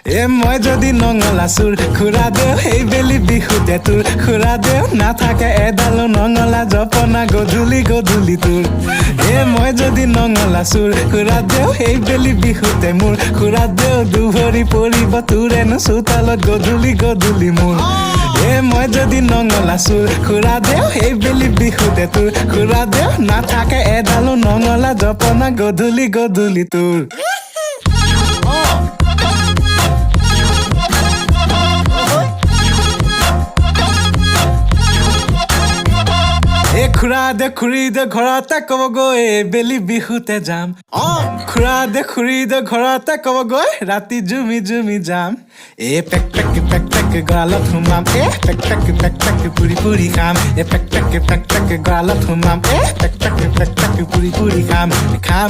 মই যদি নঙলা চুৰ খুৰা দেও সেই বেলি বিহুতে তোৰ খুৰা দেও নাথাকে এডালো নঙলা জপনা গধূলি গধূলি তোৰ মই যদি নঙলা চুৰ খুৰা দেও সেই বেলি বিহুতে মোৰ খুৰা দেও দুভৰি পৰিব তোৰেনো চোতালত গধূলি গধূলি মোৰ মই যদি নঙলা চুৰ খুৰা দেও সেই বেলি বিহুতে তোৰ খুৰা দেও নাথাকে এডালো নঙলা জপনা গধূলি গধূলি তোৰ খুৰা দে খুৰী দে ঘৰতে ক'বগৈ বেলি বিহুতে যাম খুৰা দে খুৰী দে ঘৰতে ক'বগৈ ৰাতি জুমি জুমি যাম পেক পেক গৰালত সোমাম পেক পেক পুৰি পুৰি খাম পেক পেক গৰালত সোমাম পেক পেক পুৰি পুৰি খাম